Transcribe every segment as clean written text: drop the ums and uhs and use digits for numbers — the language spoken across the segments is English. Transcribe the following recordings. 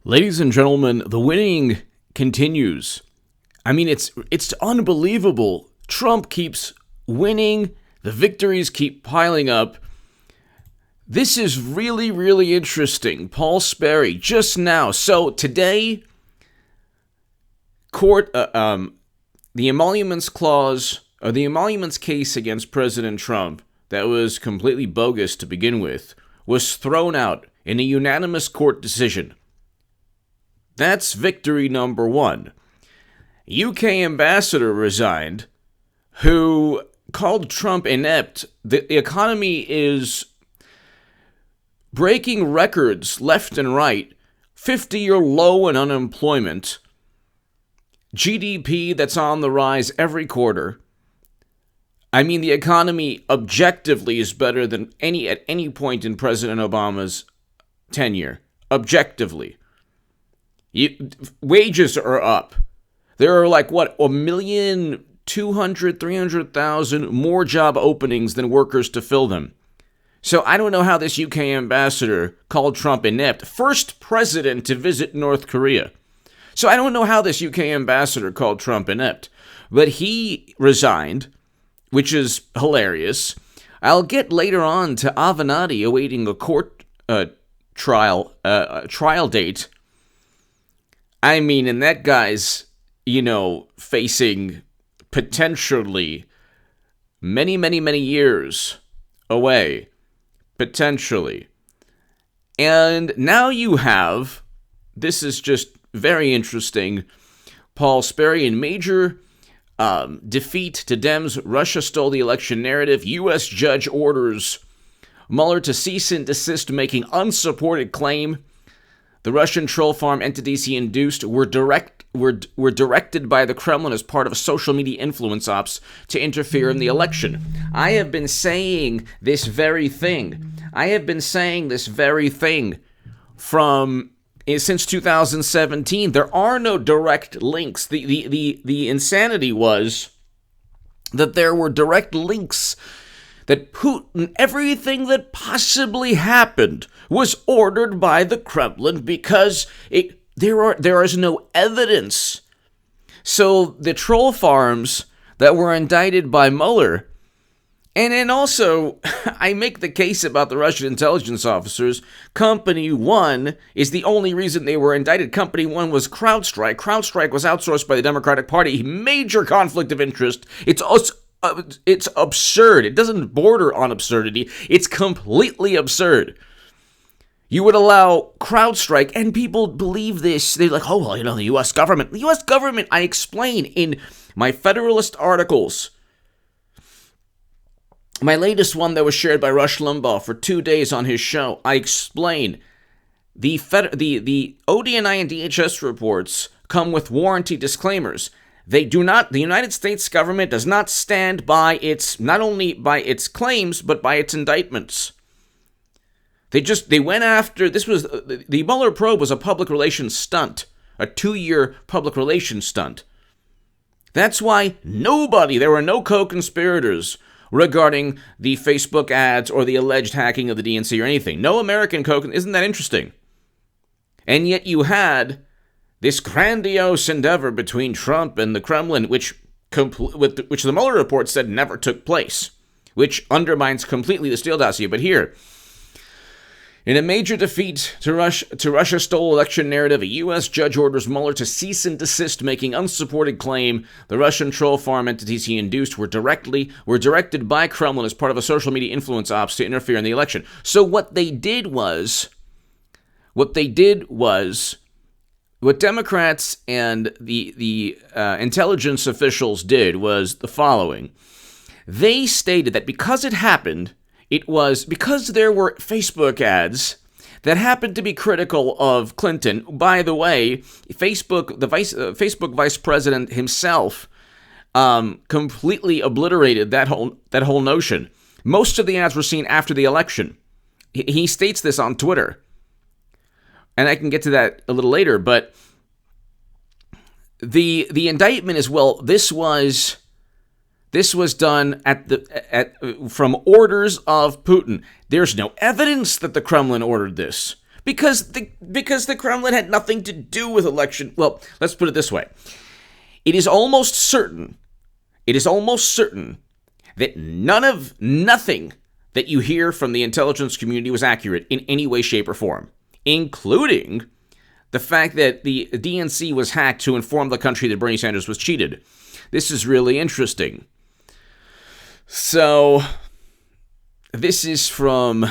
Ladies and gentlemen, the winning continues. I mean, it's unbelievable. Trump keeps winning. The victories keep piling up. This is really, really interesting. Paul Sperry, just now. So today, the Emoluments clause, or the Emoluments case against President Trump that was completely bogus to begin with, was thrown out in a unanimous court decision. That's victory number one. UK ambassador resigned, who called Trump inept. The economy is breaking records left and right. 50-year low in unemployment. GDP that's on the rise every quarter. I mean, the economy objectively is better than at any point in President Obama's tenure. Objectively. Wages are up. There are 1,200,000-300,000 more job openings than workers to fill them. So I don't know how this UK ambassador called Trump inept. First president to visit North Korea. So I don't know how this UK ambassador called Trump inept. But he resigned, which is hilarious. I'll get later on to Avenatti awaiting a court trial date. I mean, and that guy's, facing potentially many, many, many years away. Potentially. And now you have, this is just very interesting, Paul Sperry in major defeat to Dems, Russia stole the election narrative, U.S. judge orders Mueller to cease and desist making unsupported claim. The Russian troll farm entities he induced were directed by the Kremlin as part of a social media influence ops to interfere in the election. I have been saying this very thing. Since 2017. There are no direct links. The insanity was that there were direct links that Putin, everything that possibly happened was ordered by the Kremlin because there is no evidence. So the troll farms that were indicted by Mueller, and then also I make the case about the Russian intelligence officers. Company 1 is the only reason they were indicted. Company 1 was CrowdStrike. CrowdStrike was outsourced by the Democratic Party. Major conflict of interest. It's absurd. It doesn't border on absurdity. It's completely absurd. You would allow CrowdStrike, and people believe this. They're like, oh, well, the U.S. government. The U.S. government, I explain in my Federalist articles. My latest one that was shared by Rush Limbaugh for 2 days on his show, I explain the ODNI and DHS reports come with warranty disclaimers. They do not. The United States government does not stand by not only by its claims, but by its indictments. They went after, the Mueller probe was a public relations stunt, a 2-year public relations stunt. That's why there were no co-conspirators regarding the Facebook ads or the alleged hacking of the DNC or anything. No American isn't that interesting? And yet you had this grandiose endeavor between Trump and the Kremlin, which the Mueller report said never took place, which undermines completely the Steele dossier. But here, in a major defeat to Russia stole election narrative, a U.S. judge orders Mueller to cease and desist making unsupported claim the Russian troll farm entities he induced were directed by Kremlin as part of a social media influence ops to interfere in the election. So what Democrats and the intelligence officials did was the following. They stated that because it happened, it was because there were Facebook ads that happened to be critical of Clinton. By the way, Facebook vice president himself completely obliterated that whole notion. Most of the ads were seen after the election. He states this on Twitter. And I can get to that a little later, but the indictment is, well, this was done from orders of Putin. There's no evidence that the Kremlin ordered this. because the Kremlin had nothing to do with election. Well, let's put it this way. It is almost certain that nothing that you hear from the intelligence community was accurate in any way, shape, or form, including the fact that the DNC was hacked to inform the country that Bernie Sanders was cheated. This is really interesting. So, this is from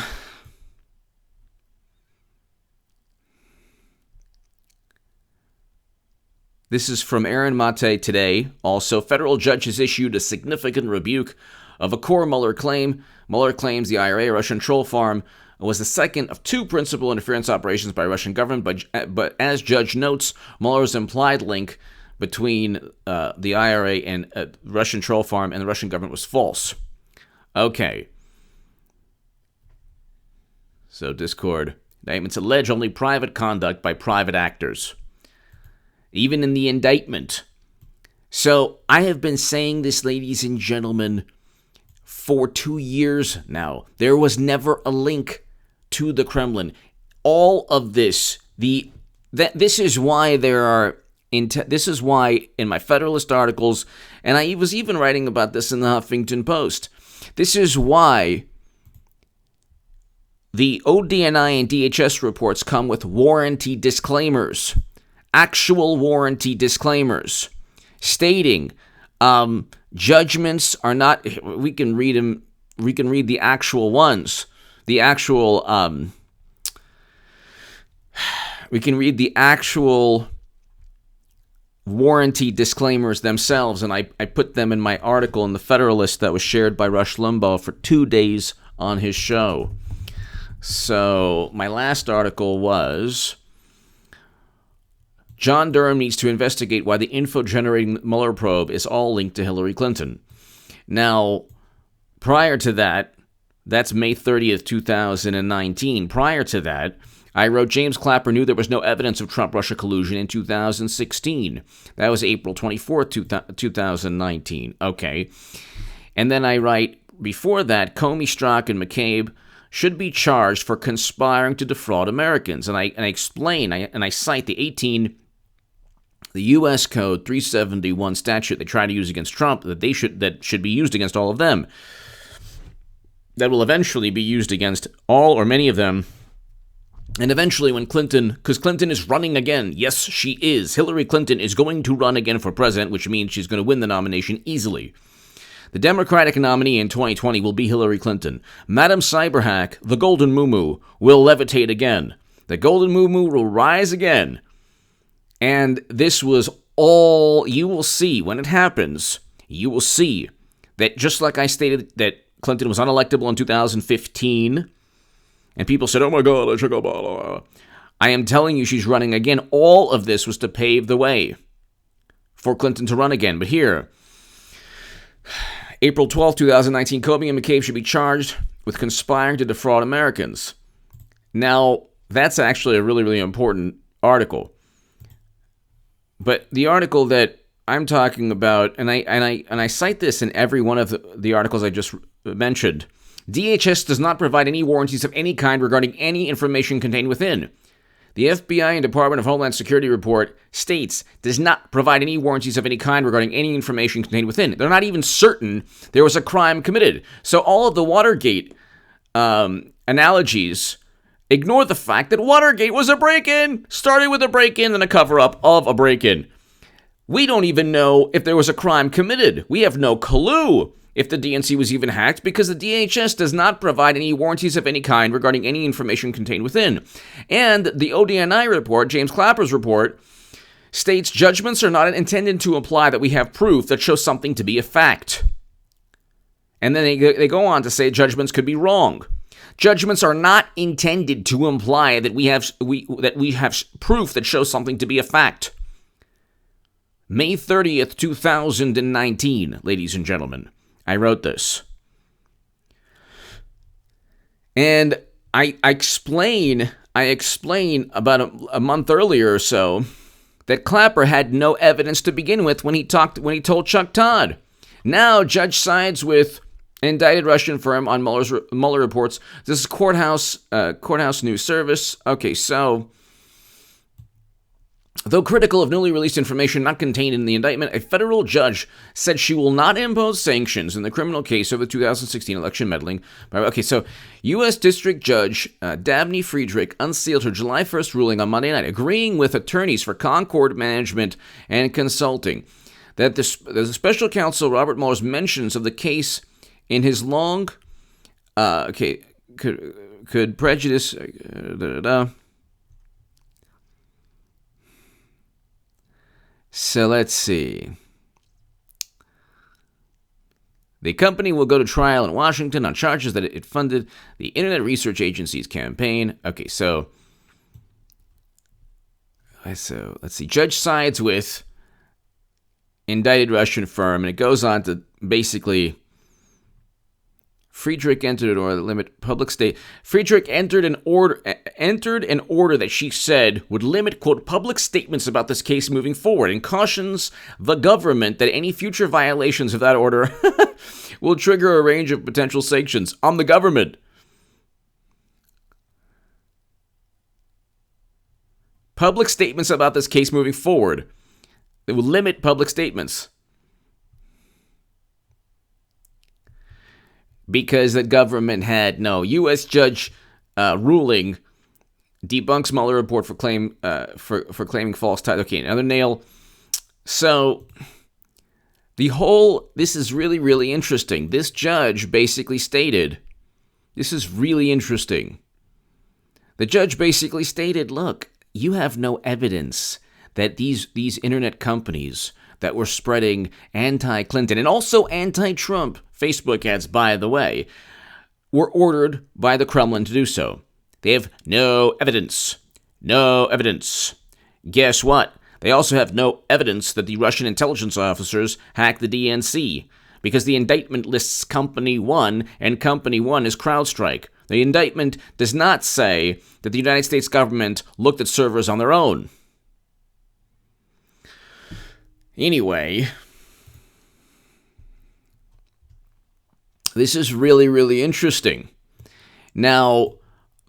Aaron Mate today. Also, federal judge has issued a significant rebuke of a core Mueller claim. Mueller claims the IRA Russian troll farm was the second of two principal interference operations by Russian government, but as judge notes, Mueller's implied link between the IRA and Russian troll farm and the Russian government was false. Okay. So, Discord. Indictments allege only private conduct by private actors. Even in the indictment. So, I have been saying this, ladies and gentlemen, for 2 years now. There was never a link to the Kremlin. All of this, this is why this is why in my Federalist articles, and I was even writing about this in the Huffington Post, this is why the ODNI and DHS reports come with warranty disclaimers, actual warranty disclaimers, stating judgments are not. We can read them. We can read the actual ones. The actual. We can read the actual warranty disclaimers themselves, and I put them in my article in the Federalist that was shared by Rush Limbaugh for 2 days on his show. So my last article was John Durham needs to investigate why the info-generating Mueller probe is all linked to Hillary Clinton. Now, prior to that, that's May 30th, 2019. Prior to that, I wrote James Clapper knew there was no evidence of Trump-Russia collusion in 2016. That was April 24th, 2019. Okay. And then I write, before that, Comey, Strzok, and McCabe should be charged for conspiring to defraud Americans. And I explain, and I cite the U.S. Code 371 statute they try to use against Trump that should be used against all of them. That will eventually be used against all or many of them. And eventually when because Clinton is running again. Yes, she is. Hillary Clinton is going to run again for president, which means she's going to win the nomination easily. The Democratic nominee in 2020 will be Hillary Clinton. Madam Cyberhack, the Golden Muumuu, will levitate again. The Golden Muumuu will rise again. And this was all, you will see when it happens, you will see that just like I stated that Clinton was unelectable in 2015, and people said, oh my God, I am telling you she's running again. All of this was to pave the way for Clinton to run again. But here, April 12, 2019, Comey and McCabe should be charged with conspiring to defraud Americans. Now, that's actually a really, really important article. But the article that I'm talking about, and I cite this in every one of the articles I just mentioned, DHS does not provide any warranties of any kind regarding any information contained within. The FBI and Department of Homeland Security report states does not provide any warranties of any kind regarding any information contained within. They're not even certain there was a crime committed. So all of the Watergate analogies ignore the fact that Watergate was a break-in, started with a break-in and a cover-up of a break-in. We don't even know if there was a crime committed. We have no clue if the DNC was even hacked because the DHS does not provide any warranties of any kind regarding any information contained within. And the ODNI report, James Clapper's report, states judgments are not intended to imply that we have proof that shows something to be a fact. And then they go on to say judgments could be wrong. Judgments are not intended to imply that we have proof that shows something to be a fact. May 30th, 2019, ladies and gentlemen. I wrote this. And I explain about a month earlier or so that Clapper had no evidence to begin with when he told Chuck Todd. Now Judge sides with Indicted Russian firm on Mueller reports. This is courthouse news service. Okay, so though critical of newly released information not contained in the indictment, a federal judge said she will not impose sanctions in the criminal case of the 2016 election meddling. Okay, so U.S. District Judge Dabney Friedrich unsealed her July 1st ruling on Monday night, agreeing with attorneys for Concord Management and Consulting that the special counsel Robert Mueller's mentions of the case in his long, could prejudice. So let's see. The company will go to trial in Washington on charges that it funded the Internet Research Agency's campaign. Okay, so let's see. Judge sides with indicted Russian firm, and it goes on to basically. Friedrich entered an order that limit public state. Friedrich entered an order that she said would limit, quote, public statements about this case moving forward, and cautions the government that any future violations of that order will trigger a range of potential sanctions on the government. Public statements about this case moving forward. It will limit public statements. Because the government had no U.S. judge ruling debunks Mueller report for claiming false titles. Okay, another nail. So this is really, really interesting. This judge basically stated, this is really interesting. The judge basically stated, look, you have no evidence that these internet companies that were spreading anti-Clinton and also anti-Trump Facebook ads, by the way, were ordered by the Kremlin to do so. They have no evidence. No evidence. Guess what? They also have no evidence that the Russian intelligence officers hacked the DNC, because the indictment lists Company 1, and Company 1 is CrowdStrike. The indictment does not say that the United States government looked at servers on their own. Anyway, this is really, really interesting. Now,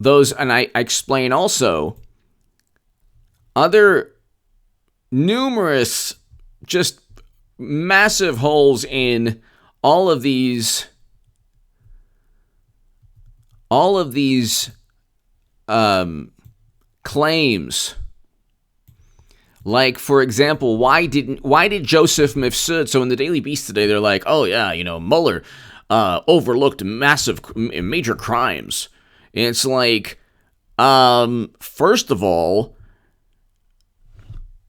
and I explain also, other numerous, just massive holes in all of these claims. Like, for example, why did Joseph Mifsud, so in the Daily Beast today, they're like, oh yeah, Mueller overlooked major crimes. And it's like, first of all,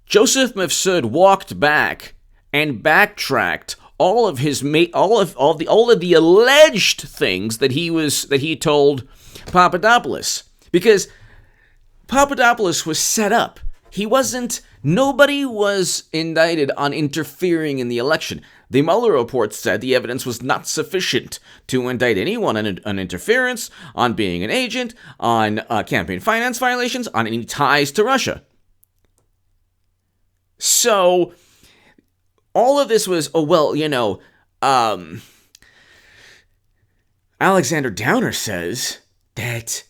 Joseph Mifsud walked back and backtracked all of the alleged things that he told Papadopoulos, because Papadopoulos was set up. Nobody was indicted on interfering in the election. The Mueller report said the evidence was not sufficient to indict anyone on interference, on being an agent, on campaign finance violations, on any ties to Russia. So, all of this was, Alexander Downer says that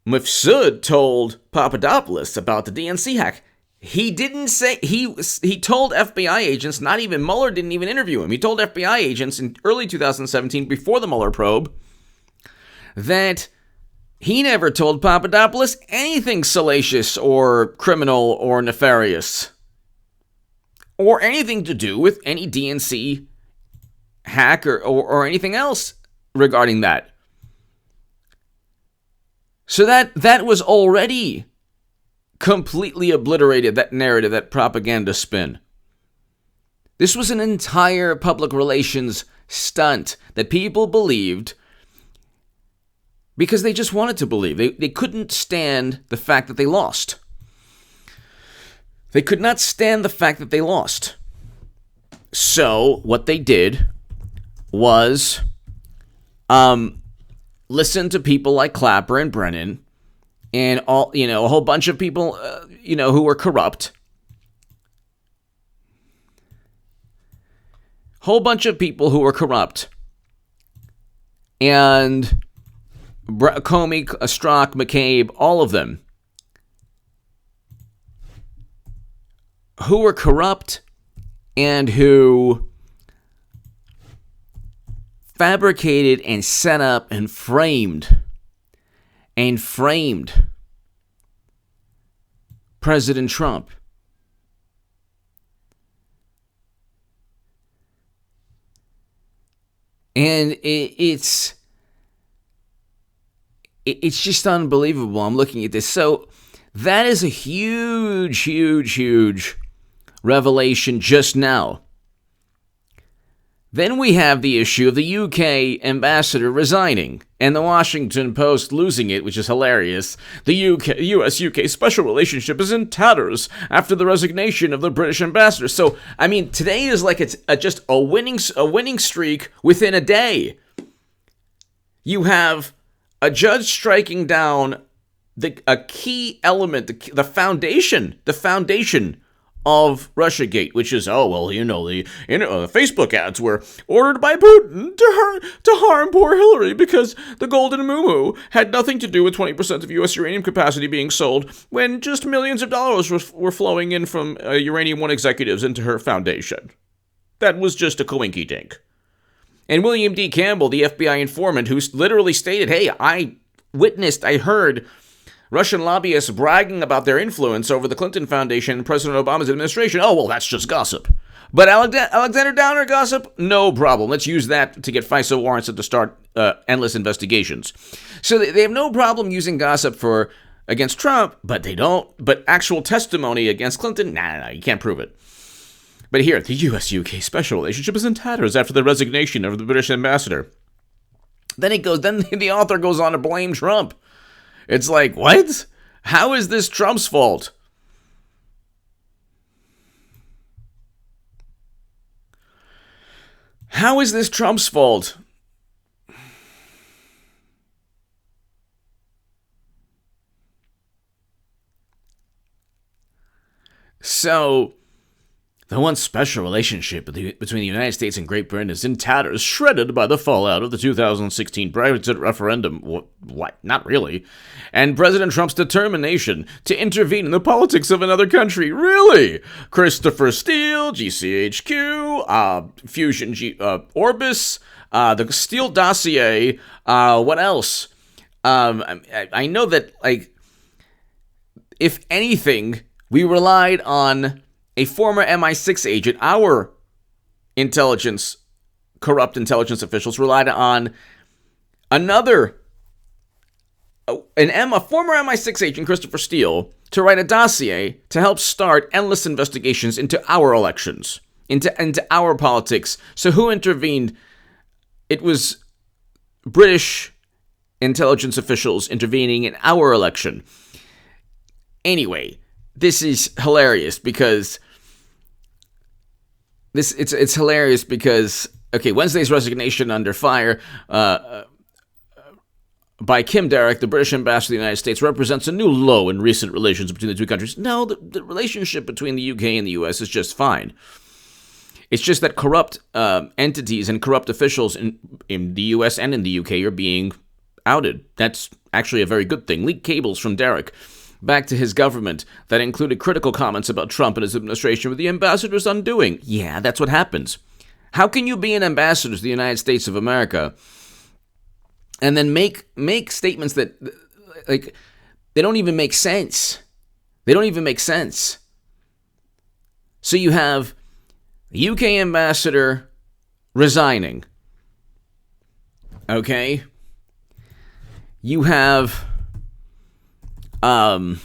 Mifsud told Papadopoulos about the DNC hack. He didn't say, he told FBI agents, not even Mueller didn't even interview him. He told FBI agents in early 2017, before the Mueller probe, that he never told Papadopoulos anything salacious or criminal or nefarious, or anything to do with any DNC hack or anything else regarding that. So that was already completely obliterated, that narrative, that propaganda spin. This was an entire public relations stunt that people believed because they just wanted to believe. They couldn't stand the fact that they lost. They could not stand the fact that they lost. So what they did was listen to people like Clapper and Brennan and all, a whole bunch of people, who were corrupt. Whole bunch of people who were corrupt and Comey, Strzok, McCabe, all of them, who were corrupt and who fabricated and set up and framed President Trump. And it's just unbelievable. I'm looking at this. So that is a huge, huge, huge revelation just now. Then we have the issue of the UK ambassador resigning and the Washington Post losing it, which is hilarious. The US-UK special relationship is in tatters after the resignation of the British ambassador. So, I mean, today is like it's just a winning streak within a day. You have a judge striking down a key element, the foundation of Russiagate, which is, the Facebook ads were ordered by Putin to harm poor Hillary because the Golden Moo had nothing to do with 20% of U.S. uranium capacity being sold when just millions of dollars were flowing in from Uranium One executives into her foundation. That was just a coinky-dink. And William D. Campbell, the FBI informant, who literally stated, hey, I heard Russian lobbyists bragging about their influence over the Clinton Foundation and President Obama's administration. Oh, well, that's just gossip. But Alexander Downer gossip? No problem. Let's use that to get FISA warrants and to start endless investigations. So they have no problem using gossip against Trump, but they don't. But actual testimony against Clinton? Nah, you can't prove it. But here, the U.S.-UK special relationship is in tatters after the resignation of the British ambassador. Then the author goes on to blame Trump. It's like, what? How is this Trump's fault? How is this Trump's fault? So, the once special relationship between the United States and Great Britain is in tatters, shredded by the fallout of the 2016 Brexit referendum. What? Not really. And President Trump's determination to intervene in the politics of another country. Really? Christopher Steele, GCHQ, Fusion Orbis, the Steele dossier. What else? I know that, if anything, we relied on a former MI6 agent, our corrupt intelligence officials relied on a former MI6 agent, Christopher Steele, to write a dossier to help start endless investigations into our elections, into our politics. So who intervened? It was British intelligence officials intervening in our election. Anyway, this is hilarious because it's hilarious because Wednesday's resignation under fire by Kim Derrick, the British ambassador to the United States, represents a new low in recent relations between the two countries. No, the relationship between the UK and the US is just fine. It's just that corrupt entities and corrupt officials in the US and in the UK are being outed. That's actually a very good thing. Leaked cables from Derrick back to his government that included critical comments about Trump and his administration with the ambassador's undoing. Yeah, that's what happens. How can you be an ambassador to the United States of America and then make statements that, they don't even make sense? They don't even make sense. So you have the UK ambassador resigning. Okay? You have the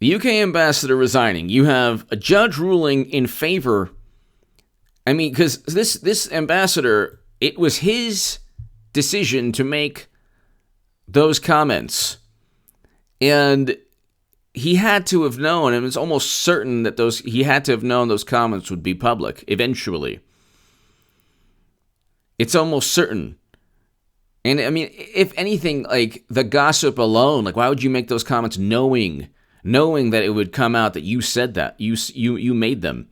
UK ambassador resigning. You have a judge ruling in favor. I mean, because this ambassador, it was his decision to make those comments. And he had to have known, and it's almost certain that he had to have known those comments would be public eventually. It's almost certain. And I mean, if anything, the gossip alone, why would you make those comments knowing that it would come out that you said that, you made them?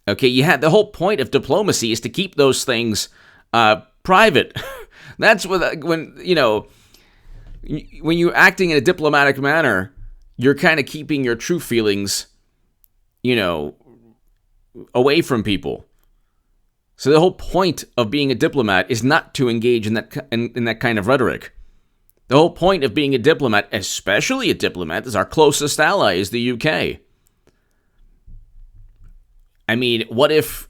Okay, you had the whole point of diplomacy is to keep those things private. That's when you're acting in a diplomatic manner, you're kind of keeping your true feelings, away from people. So the whole point of being a diplomat is not to engage in that kind of rhetoric. The whole point of being a diplomat, especially a diplomat, is our closest ally is the UK. I mean, what if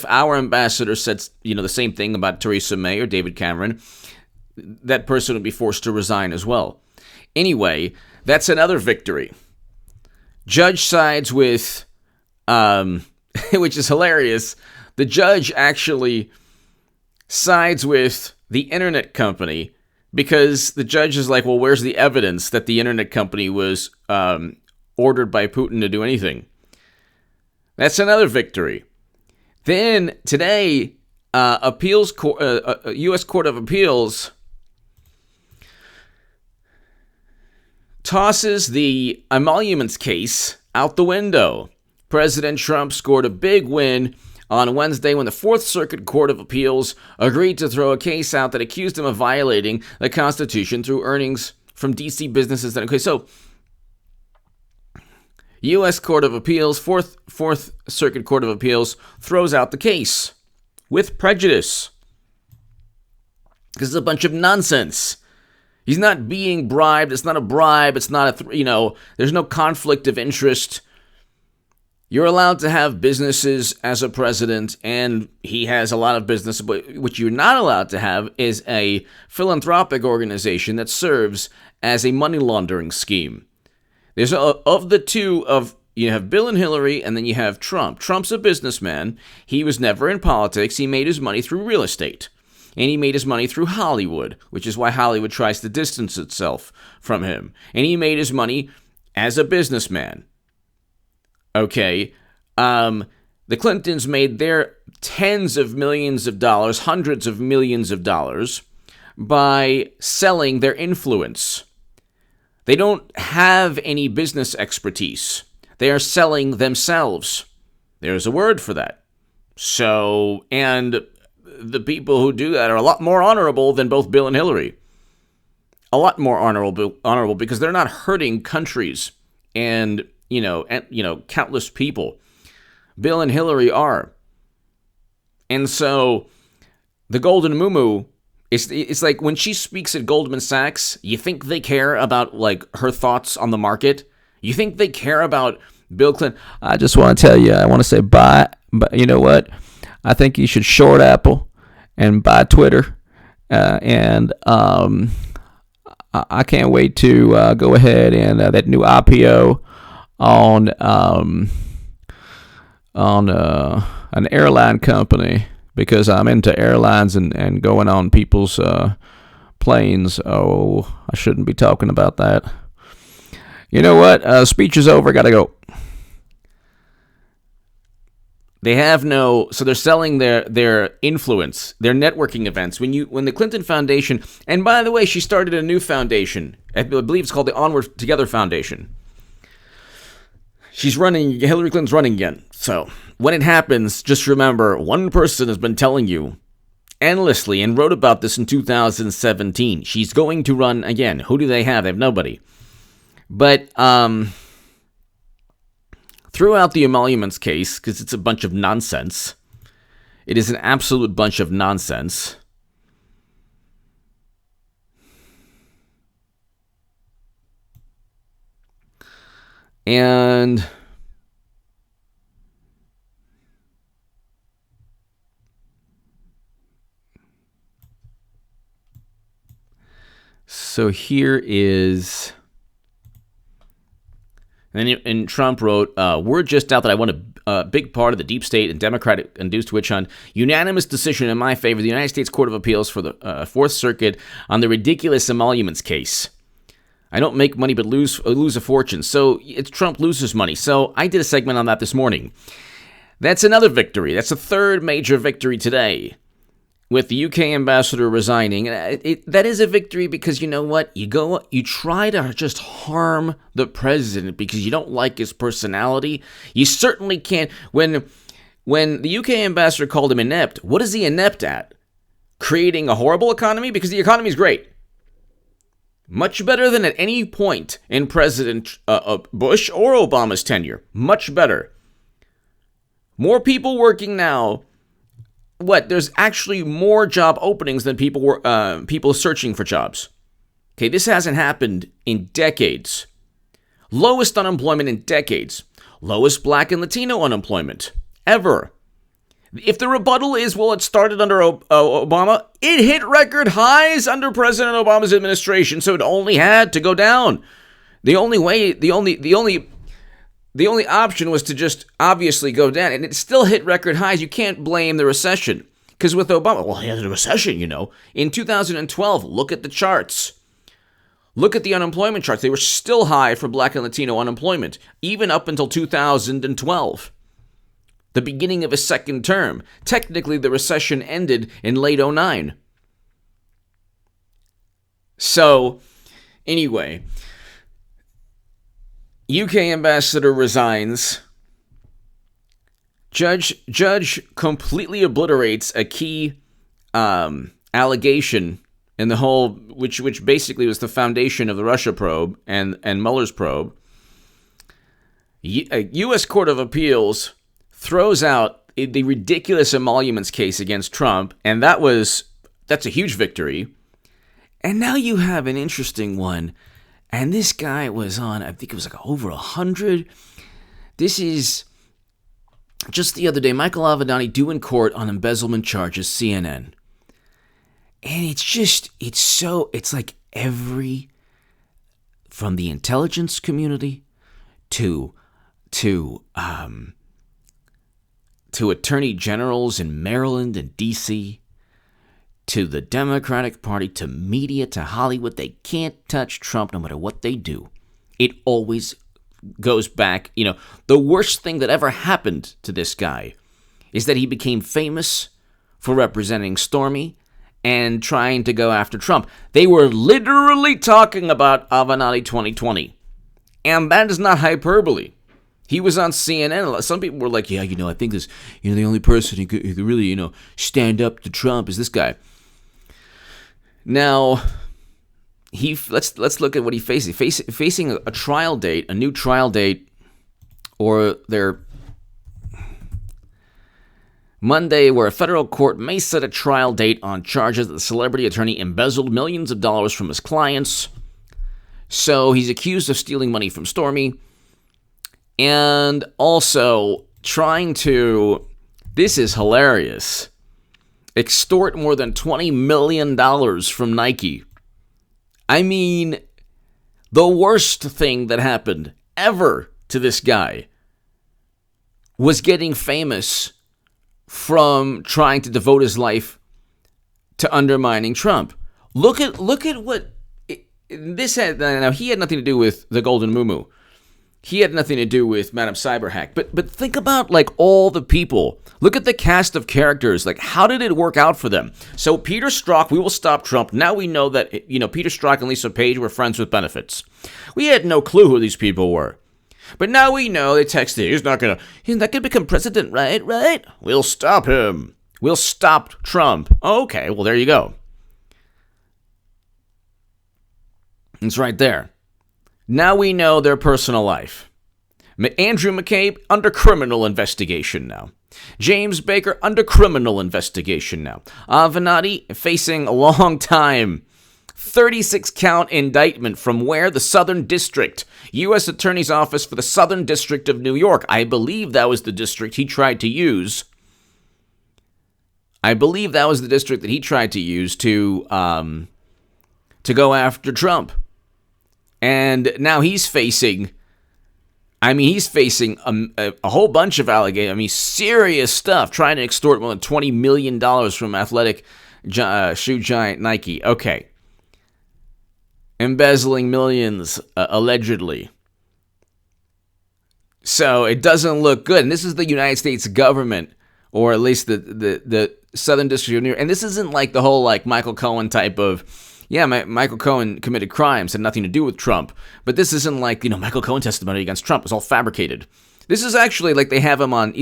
our ambassador said, the same thing about Theresa May or David Cameron? That person would be forced to resign as well. Anyway, that's another victory. Judge sides with, which is hilarious. The judge actually sides with the internet company because the judge is like, well, where's the evidence that the internet company was ordered by Putin to do anything? That's another victory. Then today, U.S. Court of Appeals tosses the Emoluments case out the window. President Trump scored a big win on Wednesday when the Fourth Circuit Court of Appeals agreed to throw a case out that accused him of violating the Constitution through earnings from D.C. businesses. Okay, so U.S. Court of Appeals, Fourth Circuit Court of Appeals, throws out the case with prejudice. Because it's a bunch of nonsense. He's not being bribed. It's not a bribe. It's not there's no conflict of interest. You're allowed to have businesses as a president, and he has a lot of business, but what you're not allowed to have is a philanthropic organization that serves as a money laundering scheme. There's of the two you have Bill and Hillary, and then you have Trump. Trump's a businessman. He was never in politics. He made his money through real estate. And he made his money through Hollywood, which is why Hollywood tries to distance itself from him. And he made his money as a businessman. Okay, the Clintons made their tens of millions of dollars, hundreds of millions of dollars, by selling their influence. They don't have any business expertise. They are selling themselves. There's a word for that. So, and the people who do that are a lot more honorable than both Bill and Hillary. A lot more honorable because they're not hurting countries and countless people. Bill and Hillary are. And so the Golden Muumuu, it's like when she speaks at Goldman Sachs, you think they care about her thoughts on the market? You think they care about Bill Clinton? I just want to tell you, I want to say buy, but you know what? I think you should short Apple and buy Twitter. And I can't wait to go ahead and that new IPO on an airline company, because I'm into airlines and going on people's planes. Oh, I shouldn't be talking about that. You know what? Speech is over. Gotta go. They have so they're selling their influence, their networking events. When the Clinton Foundation, and by the way, she started a new foundation. I believe it's called the Onward Together Foundation. Hillary Clinton's running again. So when it happens, just remember, one person has been telling you endlessly and wrote about this in 2017. She's going to run again. Who do they have? They have nobody. But throughout the Emoluments case, because it's a bunch of nonsense, it is an absolute bunch of nonsense. And so here is, and Trump wrote, word just out that I want a big part of the deep state and Democratic-induced witch hunt. Unanimous decision in my favor, the United States Court of Appeals for the Fourth Circuit on the ridiculous Emoluments case. I don't make money but lose a fortune. So it's Trump loses money. So I did a segment on that this morning. That's another victory. That's a third major victory today, with the UK ambassador resigning. That is a victory because you know what? You try to just harm the president because you don't like his personality. You certainly can't. When when the UK ambassador called him inept, what is he inept at? Creating a horrible economy? Because the economy is great. Much better than at any point in President Bush or Obama's tenure. Much better. More people working now. There's actually more job openings than people searching for jobs. Okay, this hasn't happened in decades. Lowest unemployment in decades. Lowest Black and Latino unemployment ever. If the rebuttal is, well, it started under Obama, it hit record highs under President Obama's administration, so it only had to go down. The only option was to just obviously go down, and it still hit record highs. You can't blame the recession, because with Obama, well, he had a recession, In 2012, look at the charts. Look at the unemployment charts. They were still high for Black and Latino unemployment, even up until 2012. The beginning of his second term. Technically, the recession ended in late 2009. So, anyway, UK ambassador resigns. Judge completely obliterates a key allegation in the whole, which basically was the foundation of the Russia probe and Mueller's probe. A U.S. Court of Appeals throws out the ridiculous Emoluments case against Trump, and that's a huge victory. And now you have an interesting one, and this guy was on, I think it was like over 100. This is just the other day, Michael Avenatti due in court on embezzlement charges, CNN. And it's like from the intelligence community to attorney generals in Maryland and D.C., to the Democratic Party, to media, to Hollywood. They can't touch Trump no matter what they do. It always goes back. The worst thing that ever happened to this guy is that he became famous for representing Stormy and trying to go after Trump. They were literally talking about Avenatti 2020. And that is not hyperbole. He was on CNN. Some people were like, I think this, the only person who could really, stand up to Trump is this guy. Now, let's look at what he faces. Facing a trial date, a new trial date, or their Monday, where a federal court may set a trial date on charges that the celebrity attorney embezzled millions of dollars from his clients. So he's accused of stealing money from Stormy. And also trying to, this is hilarious, extort more than $20 million from Nike. I mean, the worst thing that happened ever to this guy was getting famous from trying to devote his life to undermining Trump. Look at what this had. Now, he had nothing to do with the Golden Muumuu. He had nothing to do with Madam Cyberhack. But think about, all the people. Look at the cast of characters. How did it work out for them? So Peter Strzok, we will stop Trump. Now we know that, Peter Strzok and Lisa Page were friends with benefits. We had no clue who these people were. But now we know, they texted, he's not going to become president, right? We'll stop him. We'll stop Trump. Okay, well, there you go. It's right there. Now we know their personal life. Andrew McCabe, under criminal investigation now. James Baker, under criminal investigation now. Avenatti, facing a long time. 36-count indictment from where? The Southern District. U.S. Attorney's Office for the Southern District of New York. I believe that was the district he tried to use. to go after Trump. And now he's facing a whole bunch of allegations. Serious stuff, trying to extort more than $20 million from athletic shoe giant Nike. Okay. Embezzling millions, allegedly. So it doesn't look good. And this is the United States government, or at least the Southern District of New York. And this isn't like the whole Michael Cohen type of, Michael Cohen committed crimes, had nothing to do with Trump. But this isn't like, Michael Cohen testimony against Trump. It's all fabricated. This is actually like they have him on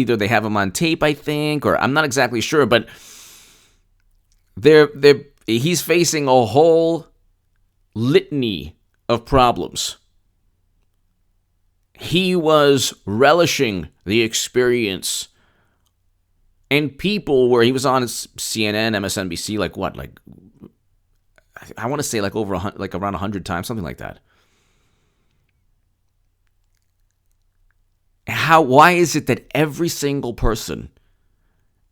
tape, I think, or I'm not exactly sure, but he's facing a whole litany of problems. He was relishing the experience, and people where he was on CNN, MSNBC, I want to say like around 100 times, something like that. Why is it that every single person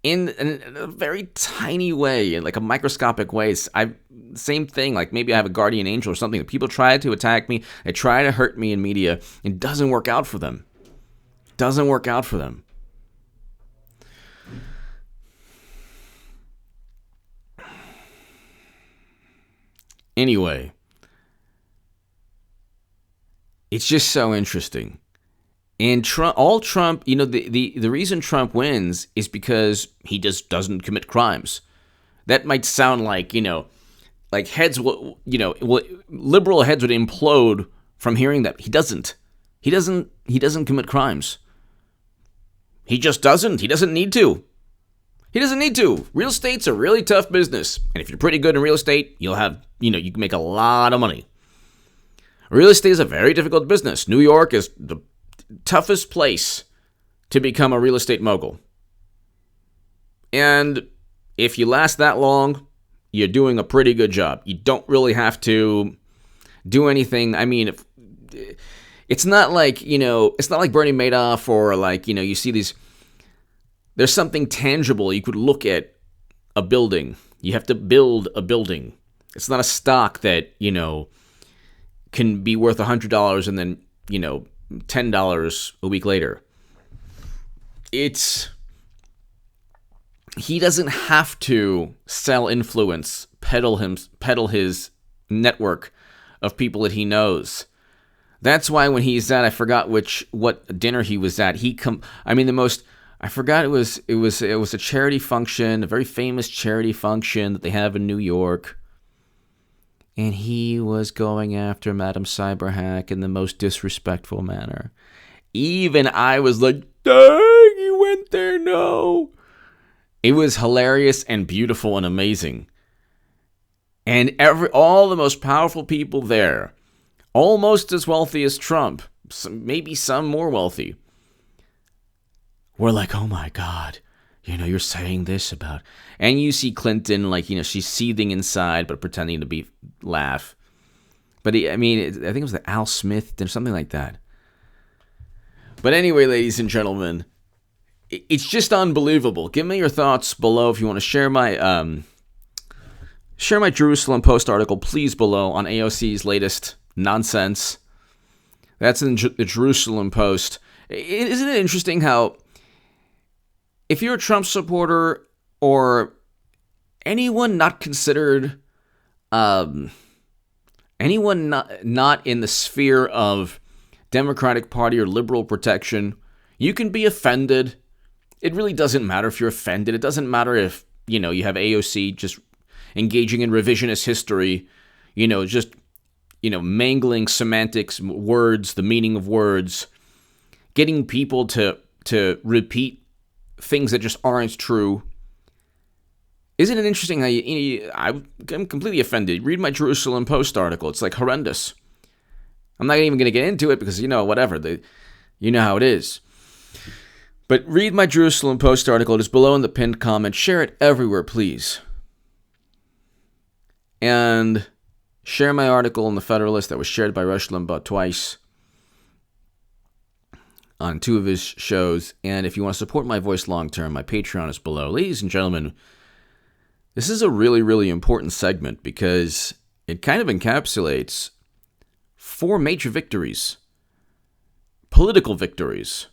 in a very tiny way, in like a microscopic way, same thing, like maybe I have a guardian angel or something, people try to attack me, they try to hurt me in media, it doesn't work out for them. Doesn't work out for them. Anyway, it's just so interesting. And Trump, the reason Trump wins is because he just doesn't commit crimes. That might sound like, like heads will, liberal heads would implode from hearing that. He doesn't. He doesn't commit crimes. He just doesn't. He doesn't need to. He doesn't need to. Real estate's a really tough business. And if you're pretty good in real estate, you'll have, you can make a lot of money. Real estate is a very difficult business. New York is the toughest place to become a real estate mogul. And if you last that long, you're doing a pretty good job. You don't really have to do anything. I mean, it's not like, it's not like Bernie Madoff or like, you see these, there's something tangible. You could look at a building. You have to build a building. It's not a stock that, can be worth $100 and then, $10 a week later. He doesn't have to sell influence, peddle his network of people that he knows. That's why when he's at, I forgot what dinner he was at. I forgot it was a charity function, a very famous charity function that they have in New York. And he was going after Madam Cyberhack in the most disrespectful manner. Even I was like, dang, you went there, no. It was hilarious and beautiful and amazing. And all the most powerful people there, almost as wealthy as Trump, maybe some more wealthy, were like, oh my God, you're saying this about... And you see Clinton, like, she's seething inside, but pretending to laugh. But I think it was the Al Smith or something like that. But anyway, ladies and gentlemen, it's just unbelievable. Give me your thoughts below if you want to share my Jerusalem Post article, please, below on AOC's latest nonsense. That's in the Jerusalem Post. Isn't it interesting how if you're a Trump supporter or anyone not considered, anyone not in the sphere of Democratic Party or liberal protection, you can be offended. It really doesn't matter if you're offended. It doesn't matter if, you have AOC just engaging in revisionist history, mangling semantics, words, the meaning of words, getting people to repeat things that just aren't true. Isn't it interesting how I'm completely offended. Read my Jerusalem Post article. It's like horrendous. I'm not even going to get into it because, whatever. You know how it is. But read my Jerusalem Post article. It is below in the pinned comment. Share it everywhere, please. And share my article in the Federalist that was shared by Rush Limbaugh twice on 2 of his shows. And if you want to support my voice long term, my Patreon is below. Ladies and gentlemen, this is a really, really important segment because it kind of encapsulates 4 major victories, political victories,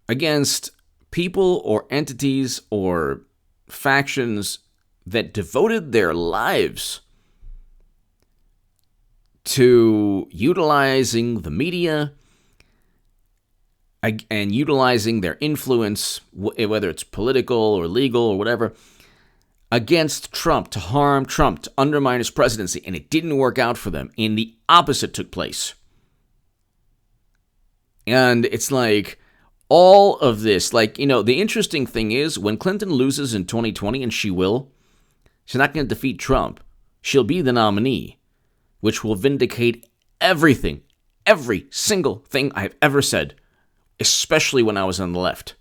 against people or entities or factions that devoted their lives to utilizing the media and utilizing their influence, whether it's political or legal or whatever, against Trump, to harm Trump, to undermine his presidency, and it didn't work out for them, and the opposite took place. And it's like all of this, like, the interesting thing is when Clinton loses in 2020, and she will, she's not going to defeat Trump. She'll be the nominee, which will vindicate everything, every single thing I've ever said, especially when I was on the left,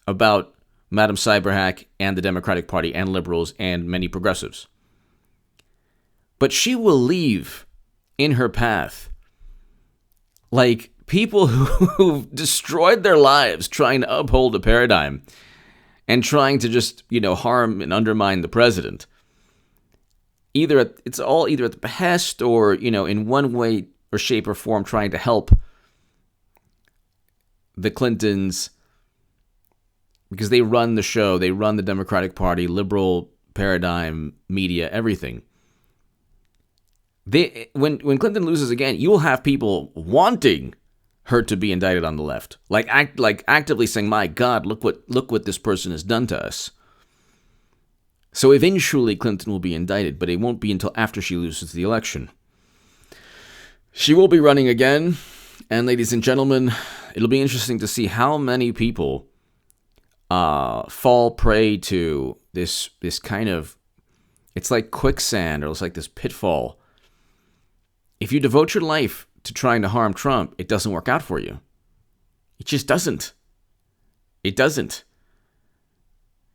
about Madam Cyberhack and the Democratic Party and liberals and many progressives. But she will leave in her path like people who've destroyed their lives trying to uphold a paradigm and trying to just, harm and undermine the president. It's all either at the behest or, in one way or shape or form trying to help the Clintons, because they run the show, they run the Democratic Party, liberal paradigm, media, everything. When Clinton loses again, you will have people wanting her to be indicted on the left, like actively saying, "My God, look what this person has done to us." So eventually Clinton will be indicted, but it won't be until after she loses the election. She will be running again, and ladies and gentlemen, it'll be interesting to see how many people fall prey to this kind of, it's like quicksand, or it's like this pitfall. If you devote your life to trying to harm Trump, it doesn't work out for you. It just doesn't. It doesn't.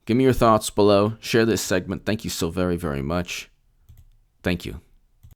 Give me your thoughts below. Share this segment. Thank you so very, very much. Thank you.